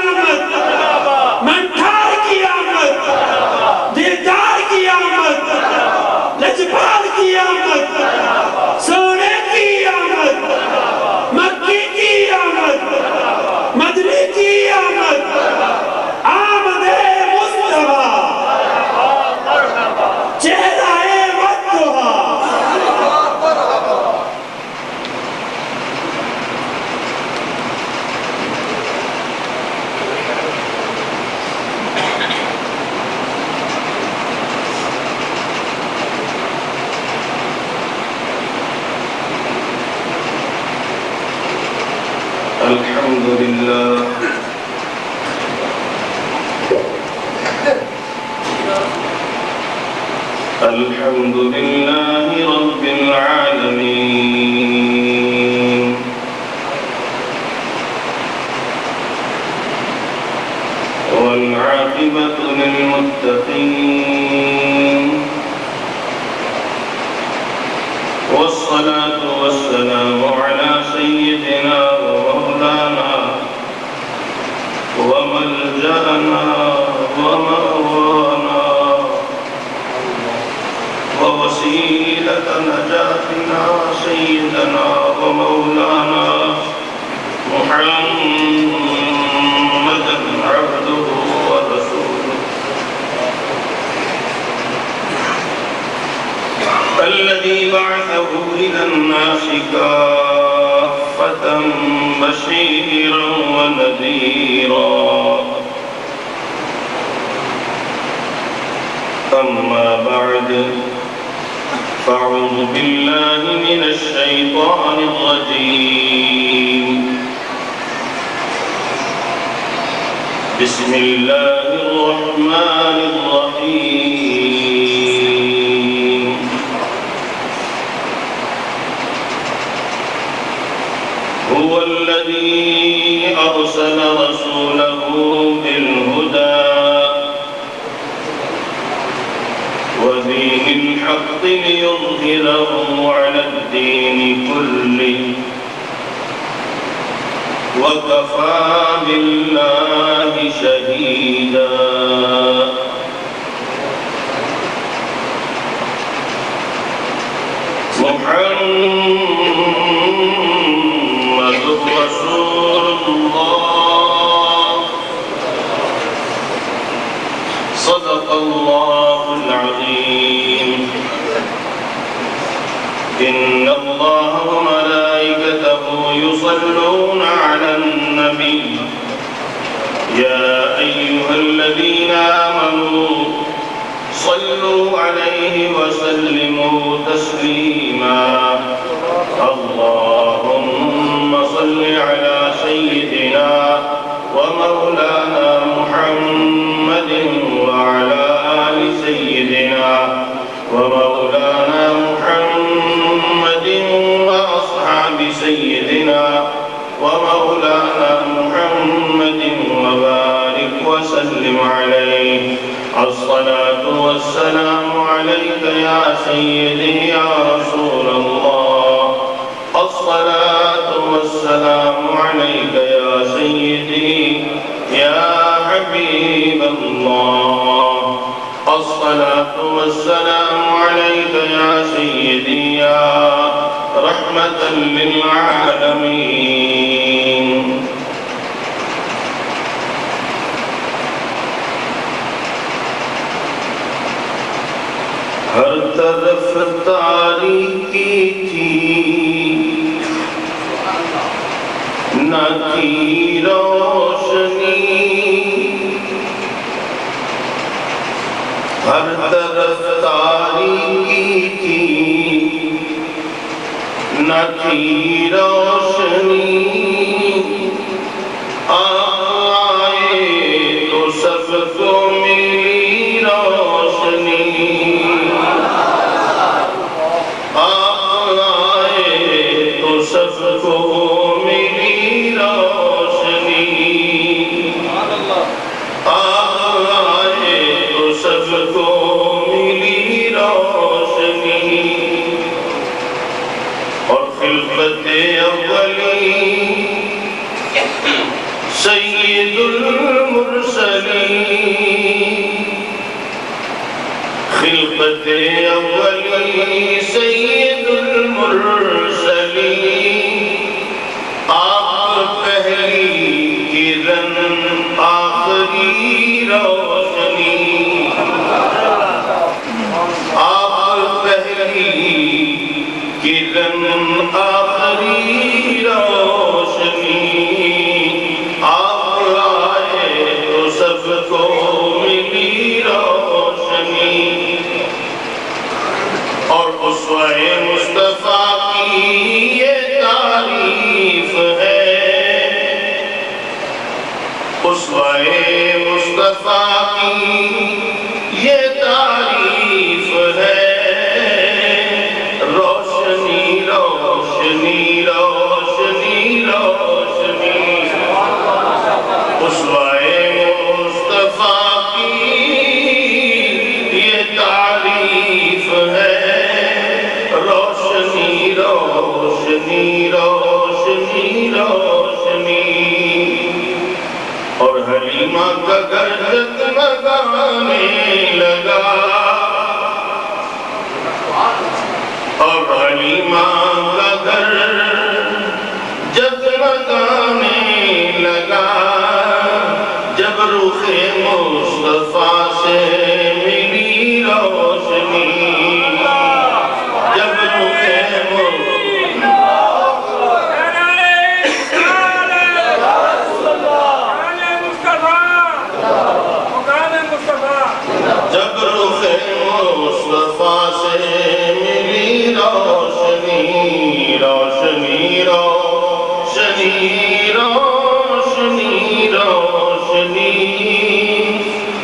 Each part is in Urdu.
آمد، منٹھار کی آمد، دیدار کی آمد، لجپال کی آمد، سونے کی آمد، مکی کی آمد، مدنی کی آمد، آمد مصطفیٰ، چہرہ ودھا۔ الحمد لله الحمد لله رب العالمين والعاقبة للمتقين والصلاة والسلام على سيدنا ومولانا وملجأنا ومأوانا ووسيلة نجاتنا سيدنا ومولانا محمدا عبده ورسوله الذي بعثه إلى الناس كافة بشيرا ونذيرا أما بعد فأعوذ بالله من الشيطان الرجيم بسم الله الرحمن الرحيم هو الذي أرسل رسوله بالهدى ودين الحق ليظهره على الدين كله وكفى بالله شهيدا محمد رسول الله صدق الله العظيم إن الله وملائكته يصلون على النبي يا أيها الذين آمنوا صلوا عليه وسلموا تسليما اللهم صل على سيدنا ومولانا محمد وعلى آل سيدنا ومولانا محمد وأصحاب سيدنا ومولانا محمد وبارك وسلم عليه الصلاة والسلام عليك يا سيدي يا رسول الله الصلاة والسلام عليك يا سيدي يا حبيب الله الصلاة والسلام عليك يا سيدي يا رحمة للعالمين ہر طرف تاریکی تھی نہ تھی روشنی ہر طرف تاریکی تھی نہ تھی روشنی آئے تو سب کو ملی روشنی سب کو میری روشنی آئے تو سب کو ملی روشنی اور خلقت اولی سید سید المرسلین خلقت اولی سید المرسلین آپ پہلی کرن آخری روشنی آپ پہلی کرن آخری روشنی آپ آئے تو سب کو ملی روشنی اور اسوہ مصطفیٰ کی یہ تعریف ہے اسوہ مصطفیٰ کی یہ تعریف ہے روشنی روشنی روشنی روشنی اسوہ مصطفیٰ کی یہ تعریف ہے روشنی روشنی روشنی روشنی اور حلیمہ کا گھر جگمگانے لگا اور حلیمہ کا گھر جگمگانے لگا جب رخ مصطفیٰ سے ملی روشنی جب رخ جب رخ مصطفیٰ سے ملی روشنی روشنی روشنی روشنی روشنی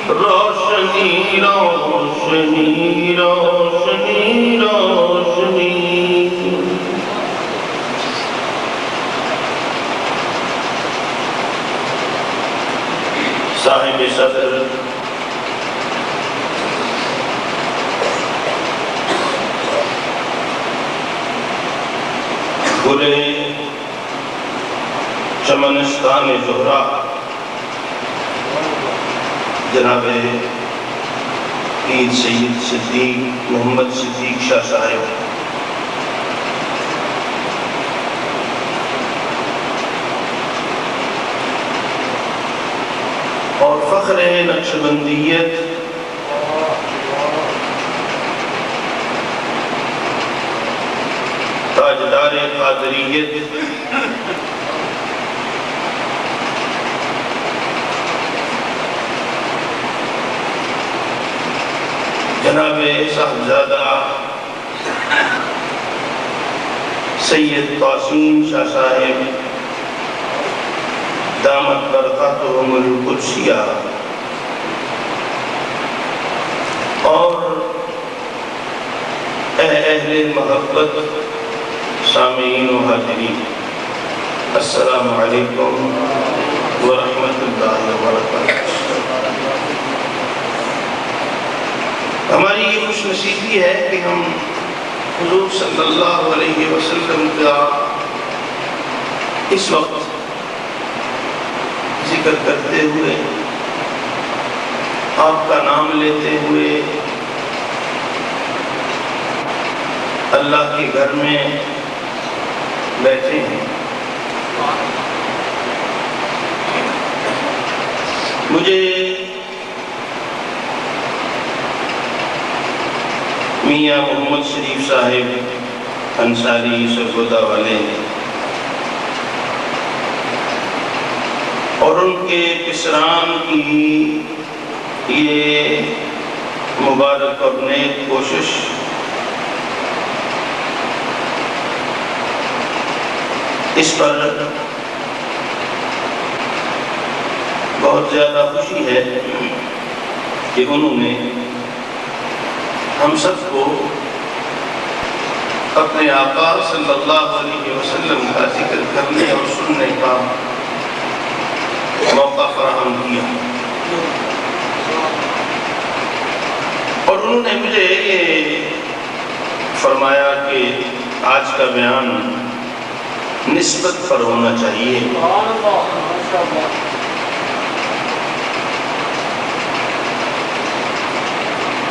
روشنی روشنی روشنی روشنی صاحب صدر پورے چمنستان زہرا جناب پیر سید صدیق محمد صدیق شاہ صاحب اور فخر نقشبندیت تاجدار قادریت جناب صاحبزادہ سید قاسم شاہ صاحب دامت برکاتہم القدسیہ اور اہل محبت سامعین و حاضرین السلام علیکم ورحمۃ اللہ وبرکاتہ۔ ہماری یہ خوش نصیبی ہے کہ ہم حضور صلی اللہ علیہ وسلم کا اس وقت ذکر کرتے ہوئے آپ کا نام لیتے ہوئے اللہ کے گھر میں بیٹھے ہیں۔ مجھے میاں محمد شریف صاحب انصاری سرگودا والے اور ان کے پسران کی یہ مبارک اور نیک کوشش اس پر بہت زیادہ خوشی ہے کہ انہوں نے ہم سب کو اپنے آقا صلی اللہ علیہ وسلم کا ذکر کرنے اور سننے کا موقع فراہم کیا اور انہوں نے مجھے یہ فرمایا کہ آج کا بیان نسبت پر ہونا چاہیے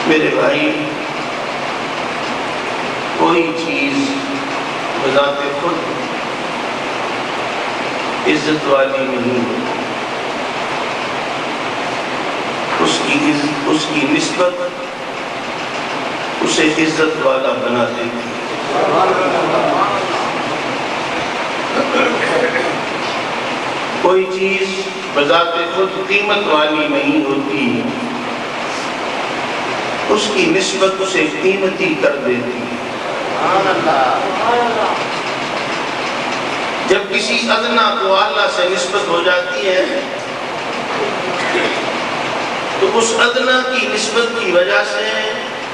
میرے بھائی، کوئی چیز بذات خود عزت والی نہیں، اس کی نسبت اسے عزت والا بنا دیتی ہے۔ کوئی چیز بذات خود قیمت والی نہیں ہوتی، اس کی نسبت اسے قیمتی کر دیتی ہے۔ جب کسی ادنا کو اعلیٰ سے نسبت ہو جاتی ہے تو اس ادنا کی نسبت کی وجہ سے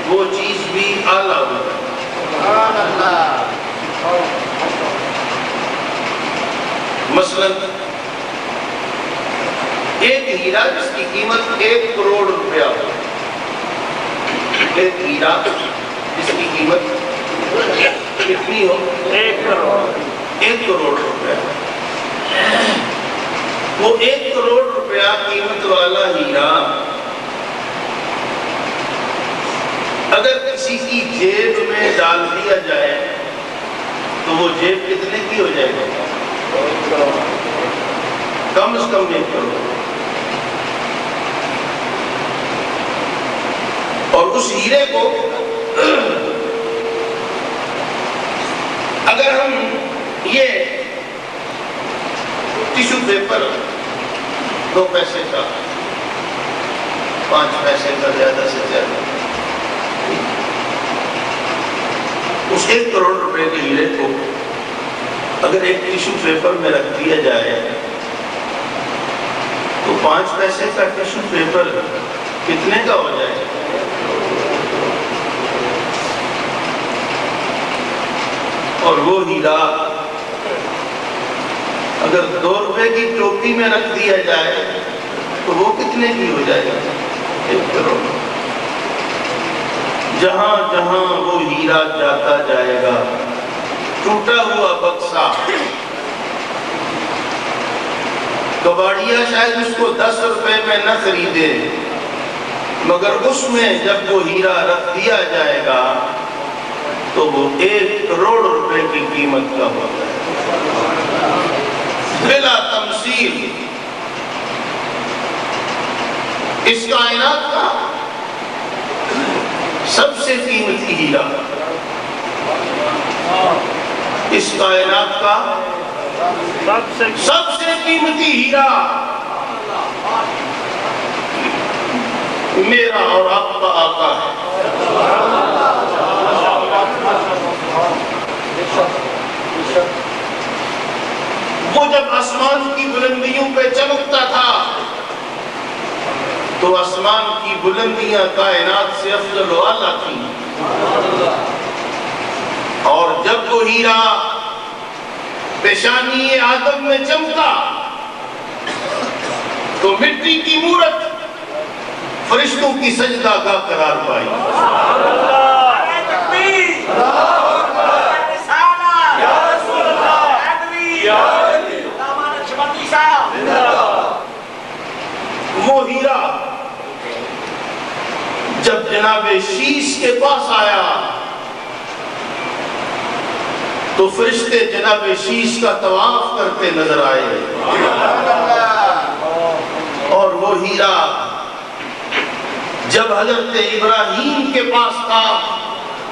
وہ چیز بھی اعلیٰ ہو جاتی ہے۔ مثلا ایک ہیرا جس کی قیمت 1 کروڑ روپیہ ہو، ایک ہیرا جس کی قیمت کتنی ہو؟ 1 کروڑ روپیہ۔ وہ 1 کروڑ روپیہ قیمت والا ہیرا اگر کسی کی جیب میں ڈال دیا جائے تو وہ جیب کتنے کی ہو جائے گا؟ کم از کم 1 کروڑ۔ اور اس ہیرے کو اگر ہم یہ ٹیشو پیپر 2 پیسے کا، 5 پیسے کا زیادہ سے زیادہ، اس 1 کروڑ روپے کے ہیرے کو اگر ایک ٹیشو پیپر میں رکھ دیا جائے تو 5 پیسے کا ٹیشو پیپر کتنے کا ہو جائے؟ اور وہ ہیرا اگر 2 روپے کی ٹوپی میں رکھ دیا جائے تو وہ کتنے کی ہو جائے گا؟ 1 کروڑ۔ جہاں جہاں وہ ہیرا جاتا جائے گا، ٹوٹا ہوا بکسا، کباڑیا شاید اس کو 10 روپے میں نہ خریدے، مگر اس میں جب وہ ہیرا رکھ دیا جائے گا تو وہ 1 کروڑ روپے کی قیمت کا ہوتا ہے، بلا تمثیل۔ اس کائنات کا سب سے قیمتی ہیرا، اس کائنات کا سب سے قیمتی ہیرا میرا اور آپ کا آقا ہے۔ وہ جب آسمان کی بلندیوں پہ چمکتا تھا تو آسمان کی بلندیاں کائنات سے افضل و اعلیٰ تھیں، اور جب وہ ہیرا پیشانی آدم میں چمکا تو مٹی کی مورت فرشتوں کی سجدہ گاہ قرار پائی۔ وہ ہیرا جب جناب شیش کے پاس آیا تو فرشتے جناب شیش کا طواف کرتے نظر آئے، اور وہ ہیرا جب حضرت ابراہیم کے پاس تھا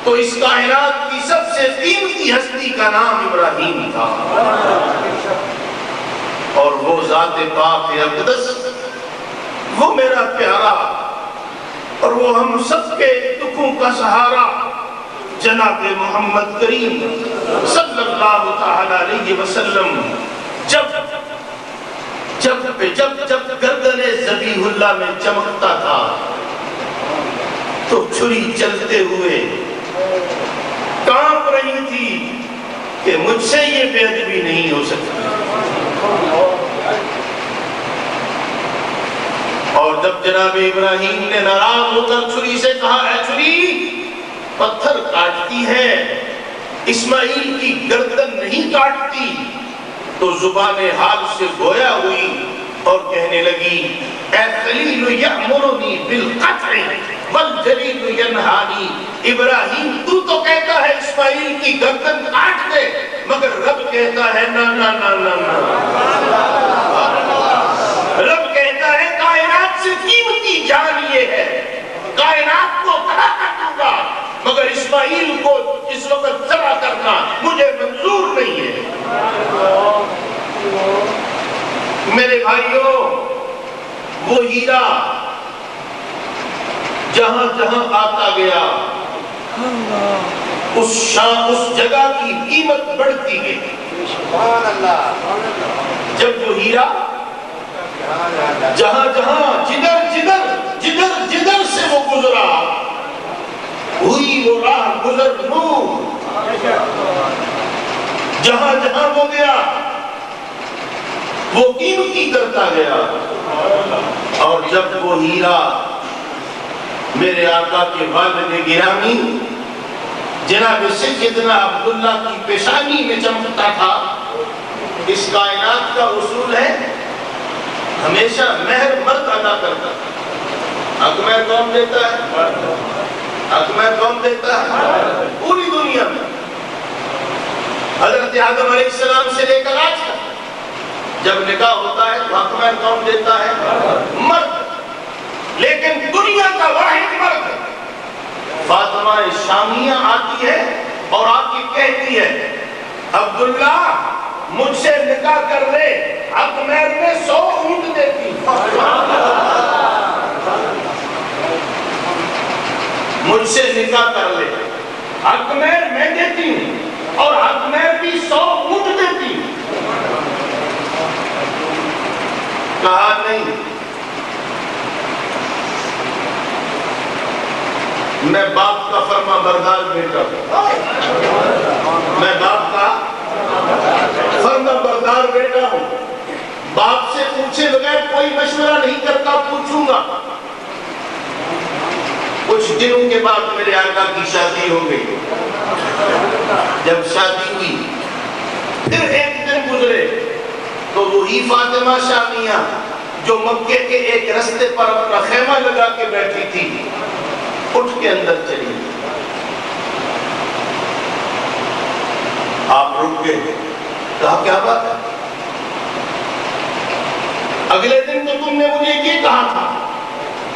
تو اس کائنات کی سب سے قیمتی ہستی کا نام ابراہیم تھا، اور وہ ذات پاک اقدس، وہ میرا پیارا اور وہ ہم سب کے دکھوں کا سہارا جناب محمد کریم صلی اللہ تعالی علیہ وسلم جب گردن ذبیح اللہ میں چمکتا تھا تو چھری چلتے ہوئے کانپ رہی تھی کہ مجھ سے یہ بے ادبی نہیں ہو سکتی، اور جب جناب ابراہیم نے ناراض ہو کر چھری سے کہا، اے چھری پتھر کاٹتی ہے اسماعیل کی گردن نہیں کاٹتی، تو زبان حال سے گویا ہوئی اور کہنے لگی اے خلیل یأمرنی بالقطع والجلیل ینہانی، ابراہیم تو کہتا ہے اسماعیل کی گردن کاٹ دے، مگر رب کہتا ہے نا نا نا نا نا، رب کہتا ہے کائنات سے قیمتی جان یہ ہے، کائنات کو تباہ کر دوں گا، مگر اسماعیل کو اس وقت ذبح کرنا مجھے منظور نہیں ہے۔ میرے بھائیوں، وہ ہیرا جہاں جہاں آتا گیا اس جگہ کی قیمت بڑھتی گئی۔ جب وہ ہیرا جہاں جہاں جدھر سے وہ گزرا ہوئی وہ راہ گزر نور، جہاں جہاں وہ گیا وہ قیمتی کرتا گیا۔ اور جب وہ ہیرا میرے آقا کے والد گرامی جناب سیدنا عبداللہ کی پیشانی میں چمکتا تھا، اس کائنات کا اصول ہے ہمیشہ مہر مرد ادا کرتا ہے۔ حق مہر کون دیتا ہے؟ حق مہر کون دیتا ہے؟ پوری دنیا میں حضرت آدم علیہ السلام سے لے کر آج تک جب نکاح ہوتا ہے تو حق مہر کون دیتا ہے؟ مرد۔ لیکن دنیا کا واحد مرد فاطمہ شامیہ آتی ہے اور آ کے کہتی ہے عبداللہ مجھ سے نکاح کر لے، حق مہر میں 100 اونٹ دیتی، مجھ سے نکاح کر لے، حق مہر میں دیتی ہوں اور حق مہر بھی 100 اونٹ دیتی ہوں۔ کہا نہیں، میں باپ کا فرما بردار بیٹا ہوں، میں باپ کا فرما بردار بیٹا ہوں، باپ سے پوچھے بغیر کوئی مشورہ نہیں کرتا، پوچھوں گا۔ کچھ دنوں کے بعد میرے آقا کی شادی ہو گئی۔ جب شادی ہوئی پھر ایک دن گزرے تو وہی فاطمہ شامیہ جو مکے کے ایک رستے پر اپنا خیمہ لگا کے بیٹھی تھی اٹھ کے اندر چلی۔ آپ رک گئے، کہا کیا بات ہے؟ اگلے دن تو تم نے مجھے یہ کہا تھا،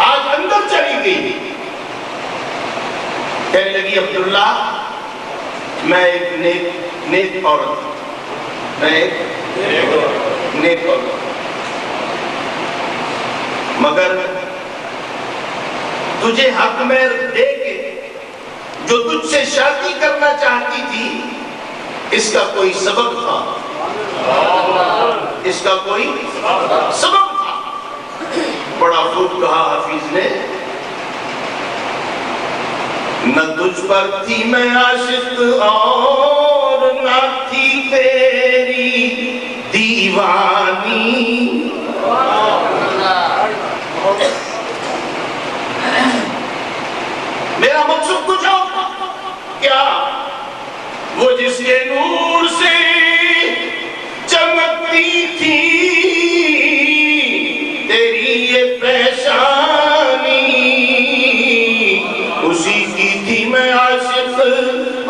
آج اندر چلی گئی۔ کہنے لگی عبداللہ میں ایک نیک عورت، میں ایک نیک عورت، مگر تجھے حق مہر دے کے جو تجھ سے شادی کرنا چاہتی تھی اس کا کوئی سبب تھا، اس کا کوئی سبب تھا۔ بڑا خوب کہا حافظ نے، نہ تجھ پر تھی میں عاشق اور نہ تھی تیری دیوانی، میرا مقصود کچھ اور کیا، وہ جس کے نور سے چمکتی تھی تیری یہ پیشانی، اسی کی تھی میں عاشق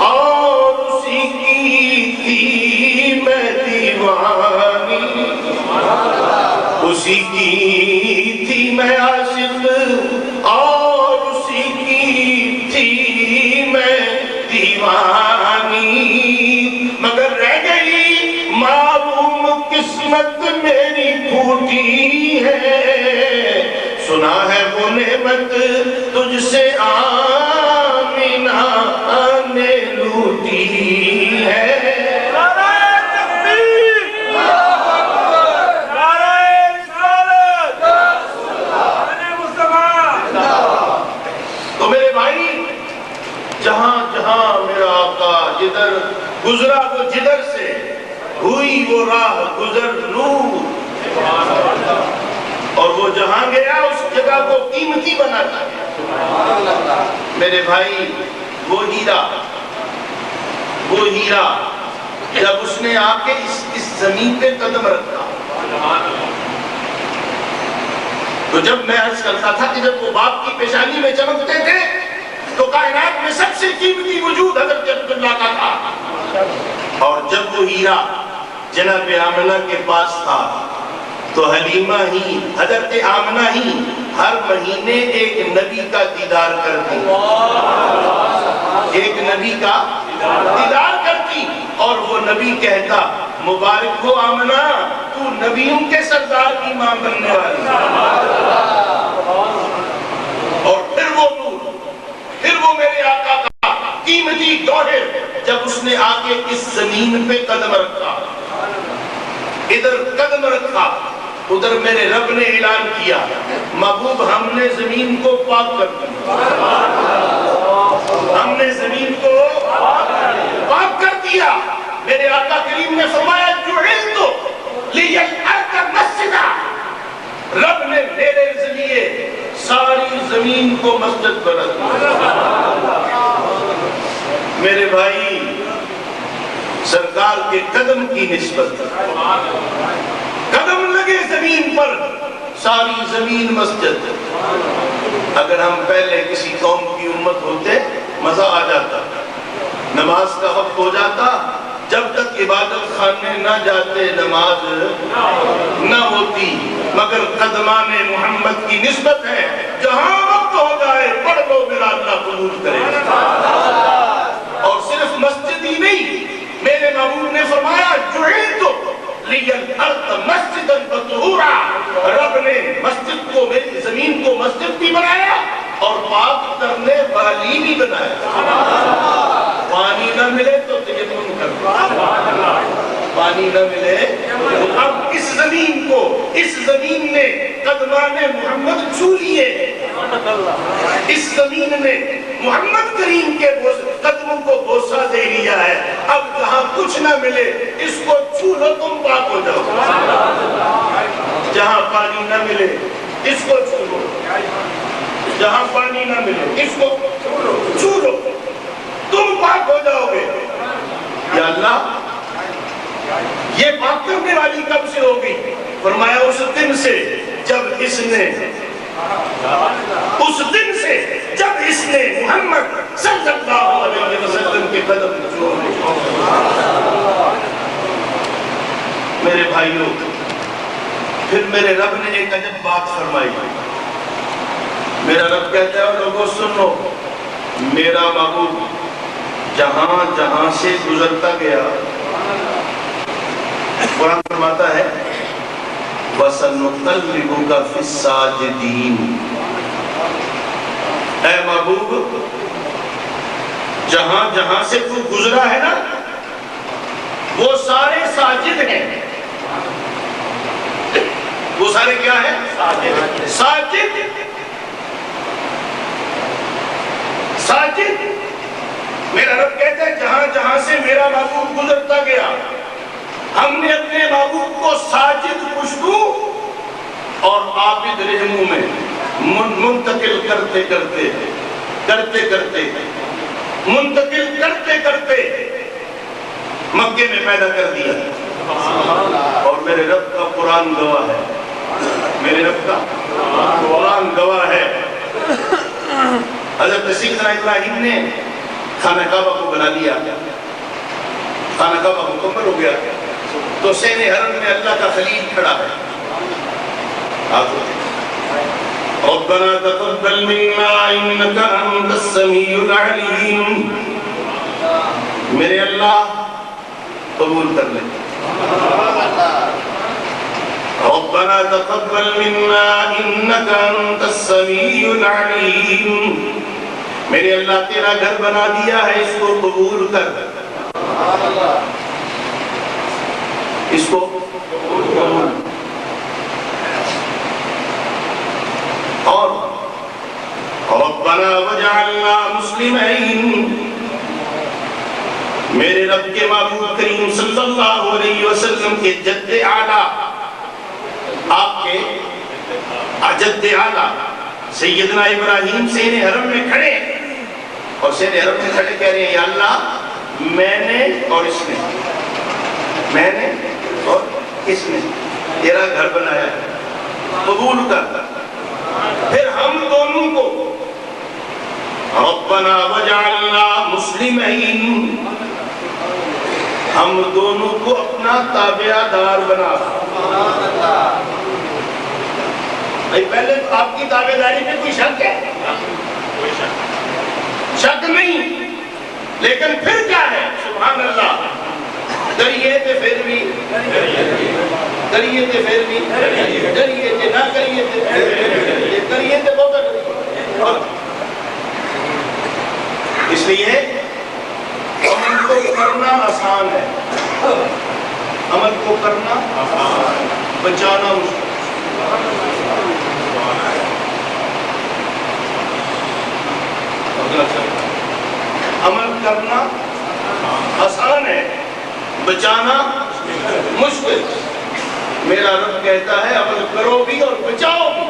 اور اسی کی تھی میں دیوانی، اسی کی تھی میں عاشق اور اسی کی تھی میں دیوانی، مگر رہ گئی معلوم قسمت میری پھوٹی ہے، سنا ہے وہ نعمت تجھ سے آمینہ نے لوٹی ہے۔ تو میرے بھائی، جہاں جہاں میرا آقا جدھر گزرا وہ جدھر سے ہوئی وہ راہ گزر نور، اور وہ جہاں گیا اس جگہ کو قیمتی بناتا ہے۔ میرے بھائی، وہ ہیرا جب اس نے آ کے اس زمین پہ قدم رکھا، تو جب میں عرض کرتا تھا کہ جب وہ باپ کی پیشانی میں چمکتے تھے تو کائنات میں سب سے قیمتی وجود حضرت عبداللہ کا تھا، اور جب وہ ہیرا جناب آمنہ کے پاس تھا تو حلیمہ ہی، حضرت آمنہ ہی ہر مہینے ایک نبی کا دیدار کرتی، ایک نبی کا دیدار کرتی، اور وہ نبی کہتا مبارک ہو آمنہ، تو نبیوں کے سردار کی ماں بننے والی۔ اور پھر وہ نور، پھر وہ میرے آقا کا قیمتی گوہر، جب اس نے آ کے اس زمین پہ قدم رکھا، ادھر قدم رکھا، ادھر میرے رب نے اعلان کیا محبوب ہم نے زمین کو پاک کر دیا، ہم نے زمین کو پاک کر دیا۔ میرے آقا کریم نے فرمایا جعلت لی الارض مسجدا، رب نے میرے ذریعے ساری زمین کو مسجد بنا دیا۔ میرے بھائی سرکار کے قدم کی نسبت، قدم لگے زمین پر ساری زمین مسجد۔ اگر ہم پہلے کسی قوم کی امت ہوتے مزہ آ جاتا، نماز کا وقت ہو جاتا، جب تک عبادت خانے نہ جاتے نماز نہ ہوتی، مگر قدمان محمد کی نسبت ہے، جہاں وقت ہو جائے پڑھ لو میرا اللہ قبول کرے۔ اور صرف مسجد ہی نہیں، میرے محبوب نے فرمایا جعلت لی الارض مسجدا وطہورا، رب نے مسجد کو، میری زمین کو مسجد بھی بنایا اور پاک کرنے والی بھی بنایا۔ پانی نہ ملے تو تیمم کرو، پانی نہ ملے تو اب اس زمین کو، اس زمین نے قدمان محمد چھو لیے، اس زمین نے محمد کریم کے قدموں کو بوسہ دے لیا ہے، اب جہاں کچھ نہ ملے اس کو چھو لو تم پاک ہو جاؤ، جہاں پانی نہ ملے اس کو چھو لو، جہاں پانی نہ ملے اس کو چھو لو تم پاک ہو جاؤ گے۔ یا اللہ یہ پاک کرنے والی کب سے ہوگی؟ فرمایا اس دن سے جب اس نے، اس دن سے جب اس نے محمد صلی اللہ علیہ وسلم کے قدم چھوئے۔ میرے بھائیوں، پھر میرے رب نے ایک عجب بات فرمائی۔ میرا رب کہتا ہے لوگوں سنو، میرا محبوب جہاں جہاں سے گزرتا گیا، قرآن فرماتا ہے وَسَنُقَلِّبُكَ فِي السَّاجِدِينَ، اے محبوب جہاں جہاں سے تو گزرا ہے نا وہ سارے ساجد ہیں، وہ سارے کیا ہیں؟ ساجد، ساجد۔ میرا رب کہتا ہے جہاں جہاں سے میرا محبوب گزرتا گیا، ہم نے اپنے محبوب کو ساجد پشتو اور عابد رحموں میں منتقل کرتے کرتے منتقل کرتے کرتے مکے میں پیدا کر دیا۔ اور میرے رب کا قرآن گواہ ہے، میرے رب کا قرآن گواہ ہے۔ حضرت سیدنا ابراہیم نے خانہ کعبہ کو بنا لیا، خانہ کعبہ مکمل ہو گیا تو سین حرم میں اللہ کا خلیل کھڑا ہے، ربنا تقبل منا انك انت السميع العليم، میرے اللہ قبول کر لیں، ربنا تقبل منا انك انت السميع العليم، میرے اللہ تیرا گھر بنا دیا ہے، اس کو قبول کر، اس کو قبول۔ اور ربنا وجعلنا مسلمین، میرے رب کے محبوب کریم صلی اللہ علیہ وسلم کے جد اعلیٰ، آپ کے جد اعلیٰ سیدنا ابراہیم سین حرم میں کھڑے، اور سین حرم میں کھڑے کہہ رہے ہیں یا اللہ میں نے اور اس نے، میں نے اور اس نے تیرا گھر بنایا ہے، قبول کر۔ پھر ہم دونوں کو ربنا وجعلنا مسلمین، ہم دونوں کو اپنا تابع دار بنا۔ پہلے تو آپ کی تابع داری میں کوئی شک ہے؟ شک نہیں، لیکن پھر کیا ہے؟ سبحان اللہ، کریے تھے پھر بھی، کریے تھے پھر بھی، کریے تھے نہ کریے تھے، کریے تھے بہت کریے۔ اس لیے عمل کو کرنا آسان ہے، عمل کو کرنا بچانا مشکل۔ عمل کرنا آسان ہے، بچانا مشکل۔ میرا رب کہتا ہے عمل کرو بھی اور بچاؤ بھی۔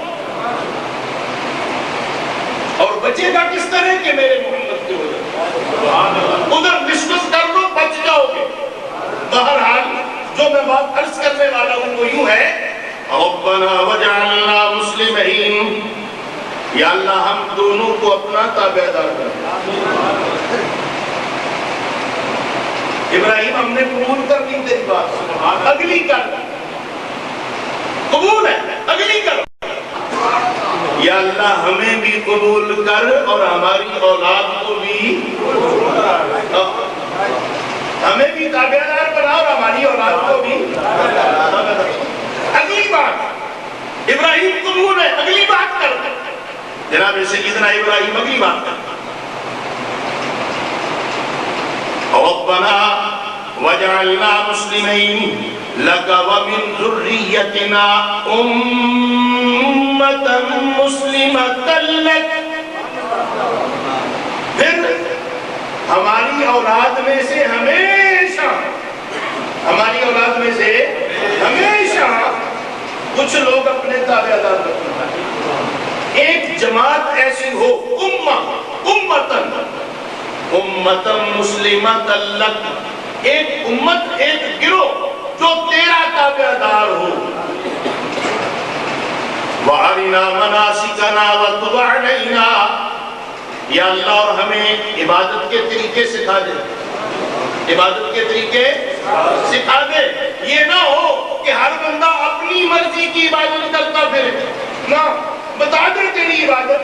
اور بچے گا کس طرح کہ میرے محمد کی وجہ ادھر ڈسکس کر لو، بچ جاؤ گے۔ بہرحال جو میں بات عرض کرنے والا ہوں وہ یوں ہے، ربنا وجعلنا مسلمین، یا اللہ ہم دونوں کو اپنا تابع دار کر۔ ابراہیم ہم نے قبول کر لی تیری بات، اگلی کر، قبول ہے، اگلی کر۔ یا اللہ ہمیں بھی قبول کر اور ہماری اولاد کو بھی، ہمیں بھی تابع دار بنا اور ہماری اولاد کو بھی۔ اگلی بات ابراہیم قبول ہے، اگلی بات کر۔ جناب سیدنا ابراہیم اگلی بات کر، ربنا وجعلنا مسلمین لک ومن ذریتنا امتا مسلمتا لک۔ پھر ہماری اولاد میں سے ہمیشہ، ہماری اولاد میں سے ہمیشہ کچھ لوگ اپنے تابع دار رکھنا، ایک جماعت ایسی ہو، امتن مسلمتا لک، ایک امت، ایک گروہ جو تیرا تابع دار ہو۔ وَأَرِنَا مَنَاسِكَنَا وَتُبْ عَلَيْنَا، یا اللہ اور ہمیں عبادت کے طریقے سکھا دے، عبادت کے طریقے سکھا دے۔ یہ نہ ہو کہ ہر بندہ اپنی مرضی کی عبادت کرتا پھرے، نہ، بتا دے تیری عبادت۔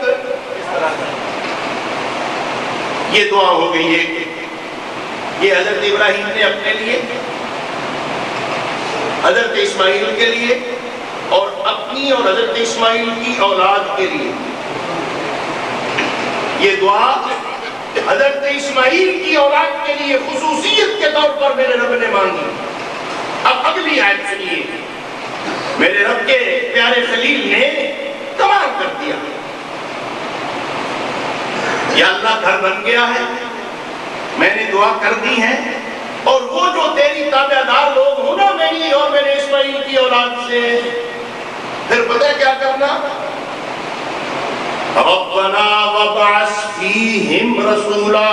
یہ دعا ہو گئی ہے، یہ حضرت ابراہیم نے اپنے لیے، حضرت اسماعیل کے لیے اور اپنی اور حضرت اسماعیل کی اولاد کے لیے۔ یہ دعا حضرت اسماعیل کی اولاد کے لیے خصوصیت کے طور پر میرے رب نے مانگی۔ اب اگلی آیت سنیے، میرے رب کے پیارے خلیل نے کمال کر دیا۔ یا اللہ گھر بن گیا ہے، میں نے دعا کر دی ہے، اور وہ جو تیری تابع دار لوگ ہوں نا، میری اور میرے اسماعیل کی اولاد سے، پھر پتہ کیا کرنا؟ ربنا وابعث فیہم رسولا،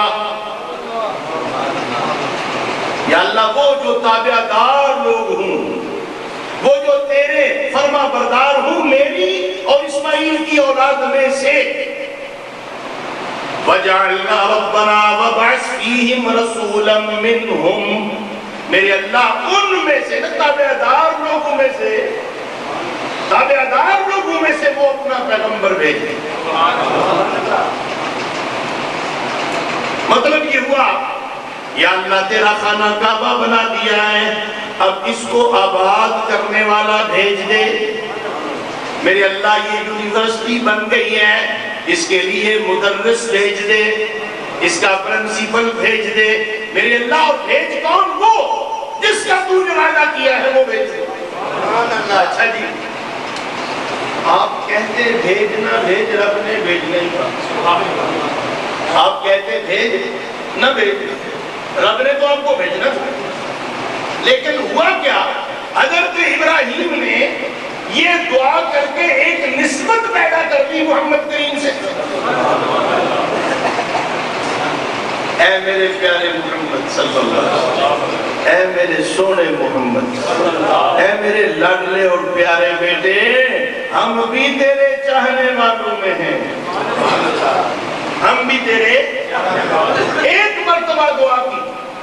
یا اللہ وہ جو تابع دار لوگ ہوں، وہ جو تیرے فرما بردار ہوں، میری اور اسماعیل کی اولاد میں سے، وجعلنا ربنا وابعث فیہم رسولا منہم، میرے اللہ ان میں سے، تابع دار لوگوں میں سے، تابع دار لوگوں میں سے وہ اپنا پیغمبر بھیجے۔ مطلب یہ ہوا، یا اللہ تیرا خانہ کعبہ بنا دیا ہے، اب اس کو آباد کرنے والا بھیج دے۔ میرے اللہ یہ یونیورسٹی بن گئی ہے، اس کے لیے مدرس بھیج دے، اس کا پرنسپل بھیج دے۔ میرے اللہ اور بھیج کون؟ وہ جس کا تو نے وعدہ کیا ہے وہ بھیج دے۔ اچھا جی، آپ کہتے بھیجنا بھیج، رب نے بھیجنا ہی کہا۔ آپ کہتے بھیج نہ بھیج، رب نے تو آپ کو بھیجنا تھا۔ لیکن ہوا کیا؟ حضرت ابراہیم نے یہ دعا کر کے ایک نسبت پیدا کر دی محمد کریم سے۔ اے میرے پیارے محمد صلی اللہ علیہ وسلم، اے میرے سونے محمد، اے میرے لاڈلے اور پیارے بیٹے، ہم بھی تیرے چاہنے والوں میں ہیں، ہم بھی تیرے ایک مرتبہ دعا کی۔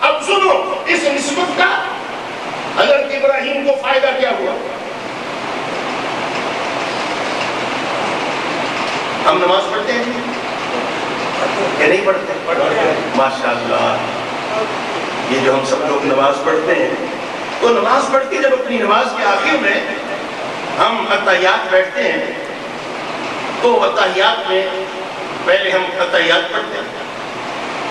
اب سنو اس نسبت کا حضرت ابراہیم کو فائدہ کیا ہوا؟ ہم نماز پڑھتے ہیں کہ نہیں پڑھتے؟ ماشاءاللہ، یہ جو ہم سب لوگ نماز پڑھتے ہیں، تو نماز پڑھ کے جب اپنی نماز کے آخر میں ہم اتحیات بیٹھتے ہیں تو اتحیات میں پہلے ہم اتحیات پڑھتے ہیں،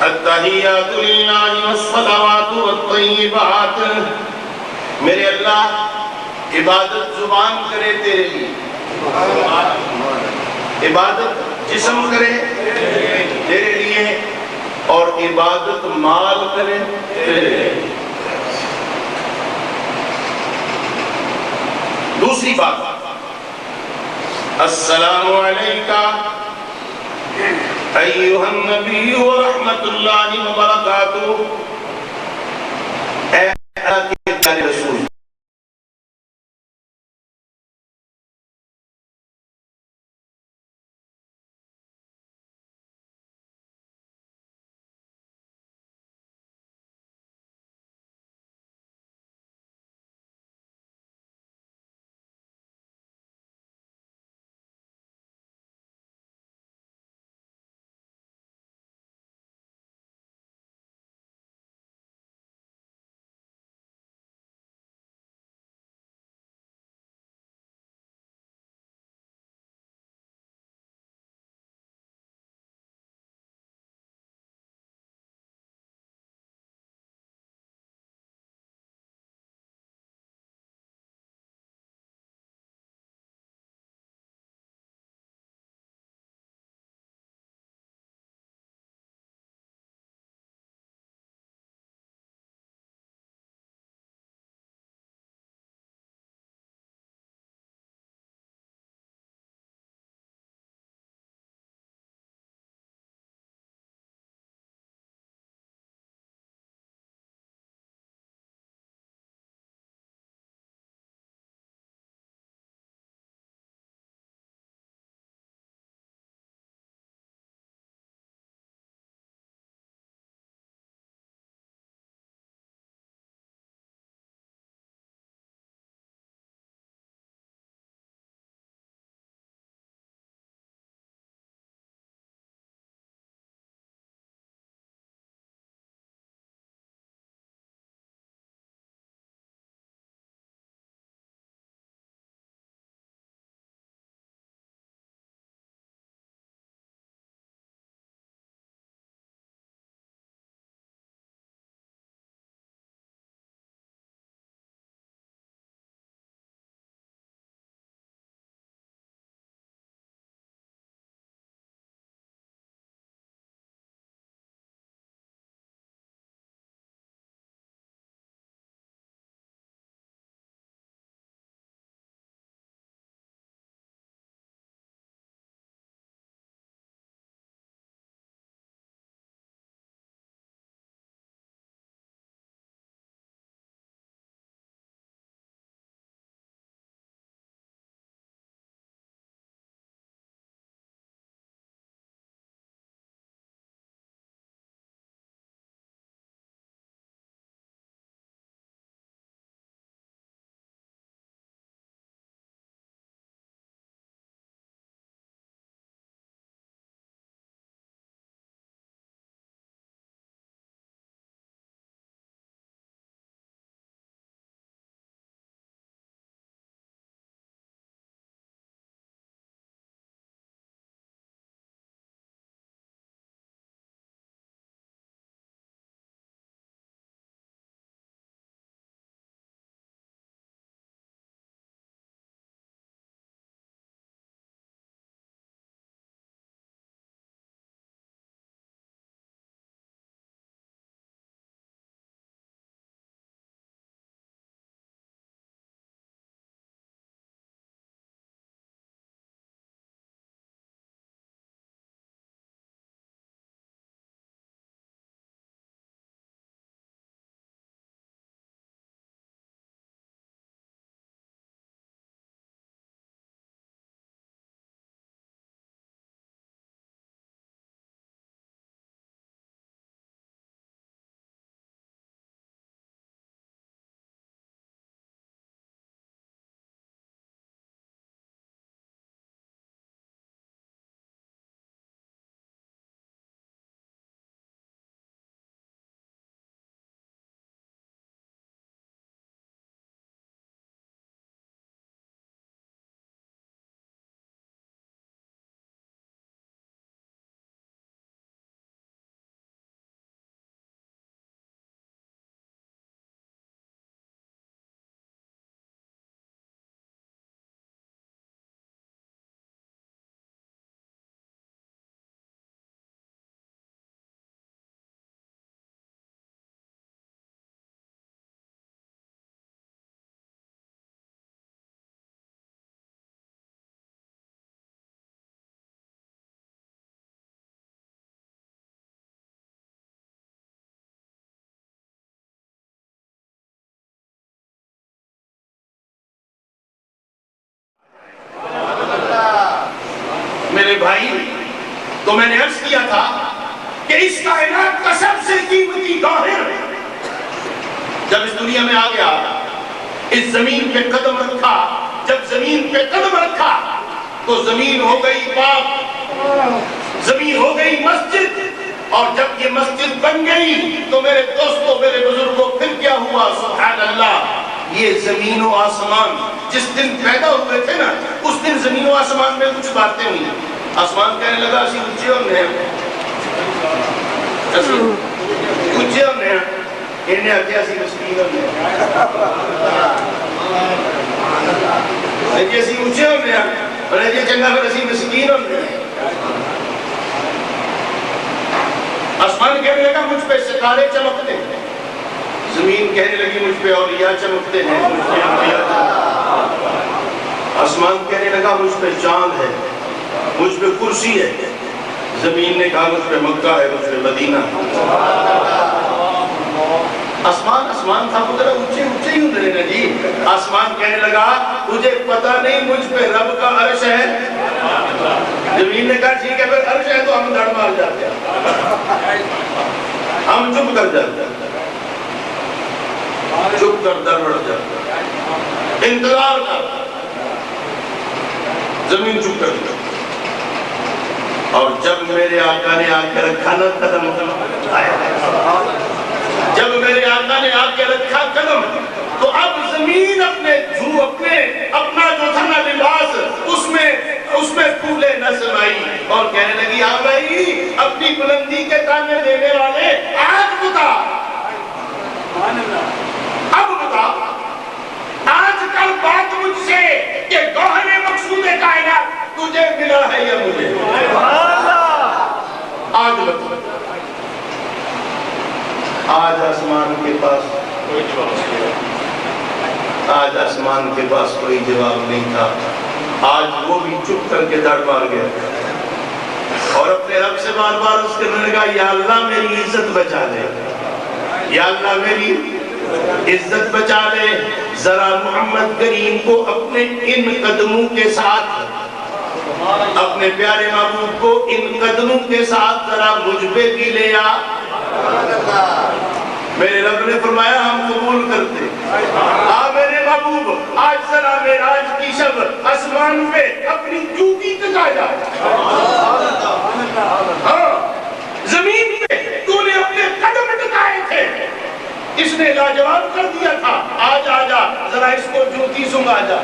التحیات للہ والصلوات والطیبات، میرے اللہ عبادت زبان کرے تیرے لیے، عبادت جسم کرے تیرے لیے، اور عبادت مال کرے تیرے لیے۔ دوسری بات، السلام علیکہ ایہا النبی ورحمت اللہ وبرکاتہ، اے اللہ کے پیارے رسول، میرے بھائی، تو میں نے عرض کیا تھا کہ اس کائنات کا سب سے قیمتی گوہر جب اس دنیا میں آ گیا، اس زمین پہ قدم رکھا، جب زمین پہ قدم رکھا تو زمین ہو گئی پاک، زمین ہو گئی مسجد، اور جب یہ مسجد بن گئی تو میرے دوستوں، میرے بزرگوں، پھر کیا ہوا؟ سبحان اللہ، یہ زمین و آسمان جس دن پیدا ہوئے تھے نا، اس دن زمین و آسمان میں کچھ باتیں ہوئی۔ آسمان کہنے لگا اسی اونچے ہونے ہیں، اسی اونچے ہونے ہیں، انہیں آگے اسی مسکین ہونے ہیں، اسی اونچے ہونے ہیں، اور یہ چنگا پھر اسی مسکین ہونے ہیں۔ آسمان کہنے لگا مجھ پہ ستارے چمکتے ہیں، زمین کہنے لگی مجھ پہ اولیاء چمکتے ہیں، مجھ پہ انبیاء چمکتے ہیں۔ آسمان کہنے لگا مجھ پہ چاند ہے، مجھ پہ کرسی ہے، زمین نے کہا مجھ پہ مکہ ہے، مجھ پہ مدینہ ہے۔ آسمان تھا وہ ذرا اونچے ہی ہوتے ہیں نا جی۔ آسمان کہنے لگا تجھے پتہ نہیں مجھ پہ رب کا عرش ہے؟ زمین نے کہا ٹھیک ہے، پھر عرش ہے تو ہم دڑ مار جاتے ہیں، ہم چپ کر جاتے ہیں، چپ کر در بڑھ جاتے ہیں، انتظار کر، زمین چپ کر جاتی۔ اور جب میرے آقا نے آ کے رکھا نا قدم، جب میرے آقا نے آ کے رکھا قدم، تو اب زمین اپنا جو تھا نا لباس، اس میں پھولے نہ سمائی، اور کہنے لگی ہاں بھائی اپنی بلندی کے تانے دینے والے، آج بتا، اب بتا، آج کل بات مجھ سے کہ گوہر مقصود کائنات تجھے ملا ہے یا مجھے؟ آج بتا۔ آج آسمان کے پاس کوئی جواب نہیں تھا، آج وہ بھی چپ کر کے دڑ مار گیا، اور اپنے رب سے بار بار اس کرنے لگا یا اللہ میری عزت بچا لے، یا اللہ میری عزت بچا لے، ذرا محمد کریم کو اپنے ان قدموں کے ساتھ، اپنے پیارے محبوب کو ان قدموں کے ساتھ ذرا مجھ پہ بھی لے آ۔ میرے رب نے فرمایا ہم قبول کرتے، میرے محبوب آج ذرا معراج کی شب آسمان پہ اپنی چوکی ٹکا جا، زمین پہ تو نے اپنے قدم ٹکائے تھے، اس نے لاجواب کر دیا تھا، آج آجا ذرا اس کو جوتی سنگا جا۔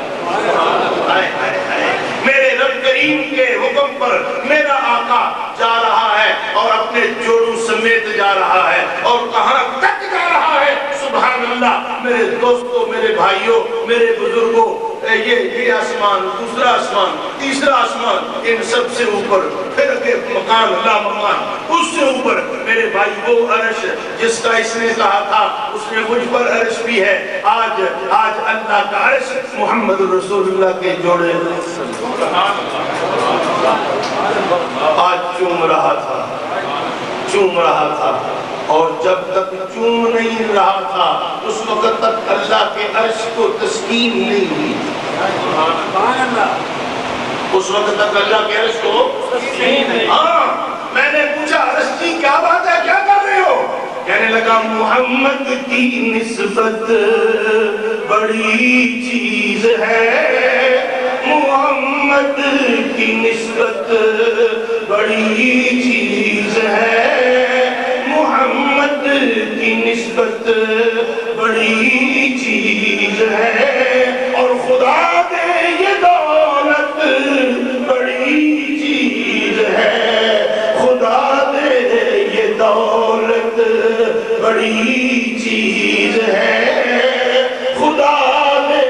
میرے رب کریم کے حکم پر میرا آقا جا رہا ہے، اور اپنے جوڑوں سمیت جا رہا ہے، اور کہاں تک جا رہا ہے؟ سبحان اللہ میرے دوستوں، میرے بھائیوں، میرے بزرگوں، یہ آسمان، دوسرا آسمان، تیسرا آسمان، ان سب سے اوپر پھر کے مکان لا مکان، اس سے اوپر میرے بھائی وہ عرش جس کا اس نے کہا تھا اس میں مجھ پر عرش بھی ہے، آج اللہ کا عرش محمد رسول اللہ کے جوڑے آج چوم رہا تھا، اور جب تک چوم نہیں رہا تھا اس وقت تک اللہ کے عرش کو تسکین نہیں ہوئی، اس وقت تک اللہ کے عرش کو تسکین نہیں۔ میں نے پوچھا عرش کی کیا بات ہے، کیا کر رہے ہو؟ کہنے لگا محمد کی نسبت بڑی چیز ہے، محمد کی نسبت بڑی چیز ہے، محمد کی نسبت بڑی چیز ہے، اور خدا دے یہ دولت بڑی چیز ہے، خدا دے یہ دولت بڑی چیز ہے، خدا دے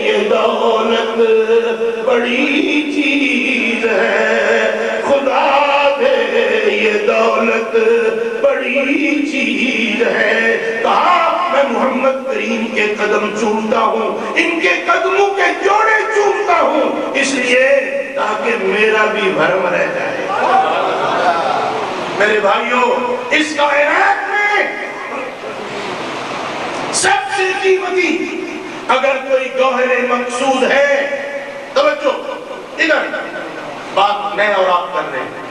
یہ دولت بڑی چیز ہے، خدا دے یہ دولت بڑی چیز ہے۔ کہا میں محمد کریم کے قدم چومتا ہوں، ان کے قدموں کے جوڑے چومتا ہوں، اس لیے تاکہ میرا بھی بھرم رہ جائے۔ میرے بھائیوں، اس کائنات میں سب سے قیمتی اگر کوئی گوہر مقصود ہے، توجہ ادھر، بات میں اور آپ کر رہے ہیں۔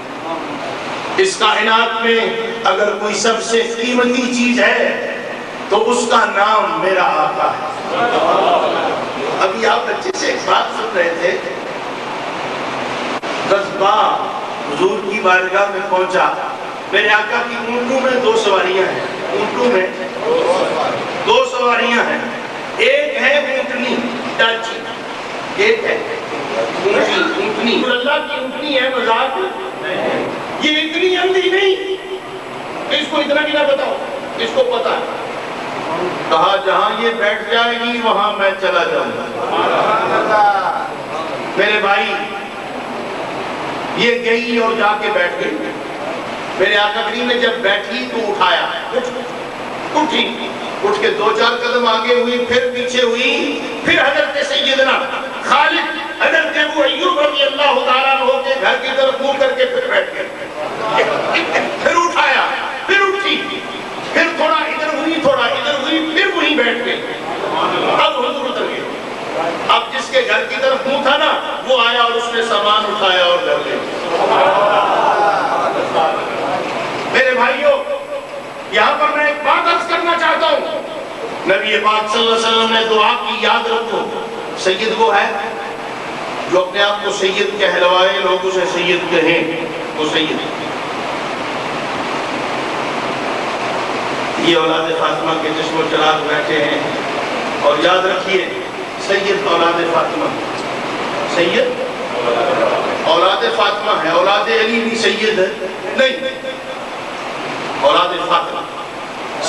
اس کائنات میں اگر کوئی سب سے قیمتی چیز ہے تو اس کا نام میرا آقا ہے۔ ابھی آپ بچے سے ایک بات سن رہے تھے، قصبہ حضور کی بارگاہ میں پہنچا، میرے آقا کی اونٹوں میں 2 سواریاں ہیں، اونٹوں میں 2 سواریاں ہیں، ایک ہے اونٹنی ڈاچی، ایک ہے اونٹنی، اللہ کی اونٹنی ہے، مذاق یہ اتنی اندھی نہیں، اس کو اتنا بھی نہ بتاؤ، اس کو پتا ہے۔ کہا جہاں یہ بیٹھ جائے گی وہاں میں چلا جاؤں گا۔ میرے بھائی یہ گئی اور جا کے بیٹھ گئی، میرے آقا کریم نے جب بیٹھی تو اٹھایا، اٹھی، اٹھ کے 2-4 قدم آگے ہوئی، پھر پیچھے ہوئی، پھر حضرت سیدنا خالد حضرت ابو ایوب رضی اللہ تعالیٰ عنہ کے گھر کی طرف منہ کر کے پھر بیٹھ گئے، پھر اٹھایا، پھر اٹھی، پھر تھوڑا ادھر ہوئی، تھوڑا ادھر ہوئی، پھر وہیں بیٹھ گئے۔ اب حضور اتر گئے، اب جس کے گھر کی طرف منہ تھا نا وہ آیا اور اس نے سامان اٹھایا اور گھر لے۔ میرے بھائیوں یہاں پر میں ایک بات عرض کرنا چاہتا ہوں، نبی پاک صلی اللہ علیہ وسلم نے دعا کی، یاد رکھو سید وہ ہے جو اپنے آپ کو سید کہلوائے، لوگ اسے سید کہیں، وہ سید۔ یہ اولاد فاطمہ کے جسم و چراغ بیٹھے ہیں، اور یاد رکھیے سید اولاد فاطمہ، سید اولاد فاطمہ ہے، اولاد علی بھی سید ہے نہیں، اولاد فاطمہ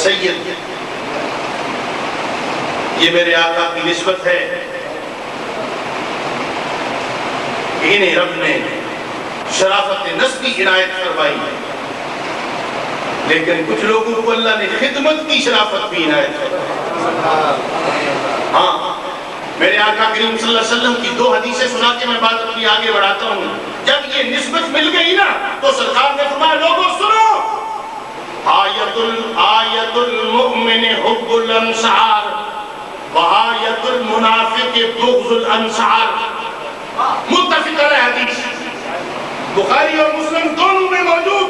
سید، یہ میرے آقا کی نسبت ہے۔ انہیں رب نے شرافت نسبی عنایت فرمائی ہے، لیکن کچھ لوگوں کو اللہ نے خدمت کی شرافت بھی عنایت فرمائی۔ ہاں میرے آقا کریم صلی اللہ علیہ وسلم کی 2 حدیثیں سنا کے میں بات اپنی آگے بڑھاتا ہوں۔ جب یہ نسبت مل گئی نا تو سرکار نے فرمایا لوگوں سنو، آیت المؤمن حب الانصار وآیت المنافق بغض الانصار، متفق علیہ حدیث، بخاری اور مسلم دونوں میں موجود۔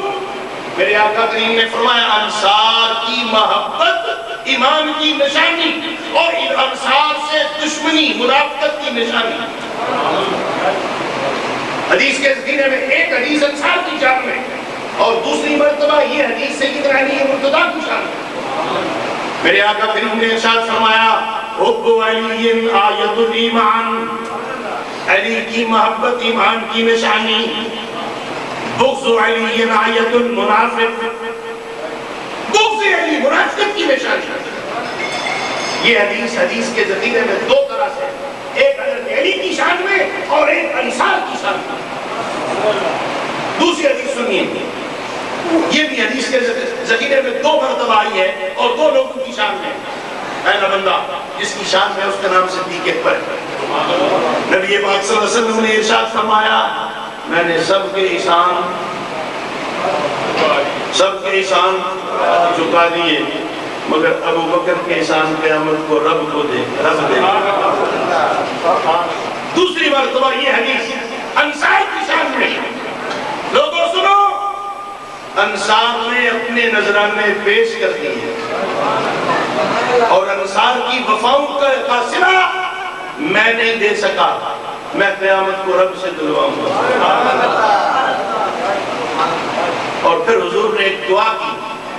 میرے آقا کریم نے فرمایا انصار کی محبت ایمان کی نشانی، اور انصار سے دشمنی منافقت کی نشانی۔ حدیث کے ذخیرے میں ایک حدیث انصار کی شان میں، اور دوسری مرتبہ یہ حدیث سیدنا علی مرتضیٰ کی شان میں۔ میرے آقا کریم نے ارشاد فرمایا حب علی آیت الایمان، علی کی محبت ایمان کی نشانی، بغض علی آیت المنافق، بغض علی منافقت کی نشانی۔ یہ حدیث کے ذخیرے میں 2 طرح سے، ایک حضرت علی کی شان میں اور ایک انصار کی شان میں۔ دوسری حدیث سنیے، یہ بھی حدیث کے ذخیرے میں 2 مرتبہ آئی ہے اور 2 لوگوں کی شان میں۔ پہلا بندہ جس کی شان میں اس کا نام صدیق اکبر ہے۔ نبی پاک صلی اللہ علیہ وسلم نے ارشاد فرمایا میں نے سب کے احسان چکا دیے مگر ابو بکر کے احسان قیامت کو رب دے۔ دوسری مرتبہ یہ حدیث انصار کی شان میں، لوگوں سنو، انصار نے اپنے نذرانے پیش کر دیے اور انصار کی وفاؤں کا صلہ میں نہیں دے سکا، میں قیامت کو رب سے دلواؤں گا۔ اور پھر حضور نے ایک دعا کی،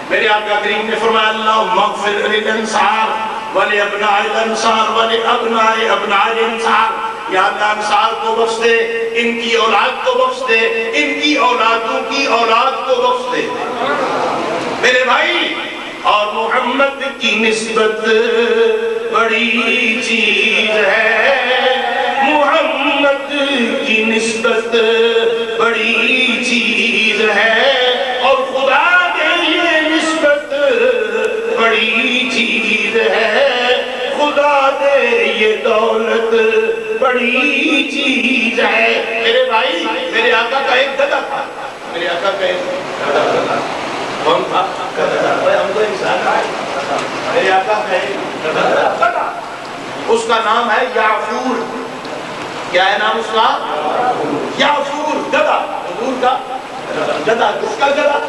میرے آقا کریم نے فرمایا اللہم اغفر للانصار ولابناء الانصار ولابناء ابناء الانصار، یا اللہ انصار کو بخش دے، ان کی اولاد کو بخش دے، ان کی اولادوں کی اولاد کو بخش دے۔ میرے بھائی اور محمد کی نسبت بڑی چیز ہے، محمد کی نسبت بڑی چیز ہے، اور خدا کے یہ نسبت بڑی چیز ہے، خدا دے یہ دولت بڑی چیز ہے۔ میرے بھائی میرے آقا کا ایک گدھا تھا، میرے آقا کا ایک گدھا تھا، کون تھا؟ ہم تو انسان ہیں، میرے آقا کا ایک گدھا تھا، اس کا نام ہے یعفور۔ کیا ہے نام اس کا؟ یعفور۔ گدھا کس کا گدھا؟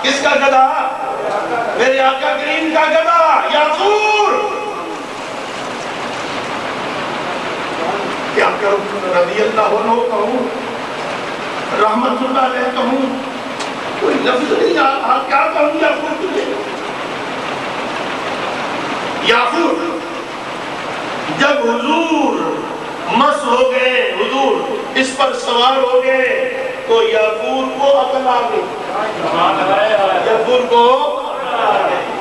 کس کا گدھا؟ میرے آقا کریم کا گدھا یافور. کیا کروں؟ رضی اللہ عنہ کہوں، رحمت اللہ علیہ کہوں، کوئی لفظ نہیں. کیا کہوں یافور تجھے؟ یافور جب حضور مس ہو گئے، حضور اس پر سوار ہو گئے، تو یافور کو عقل آ گئی. یافور کو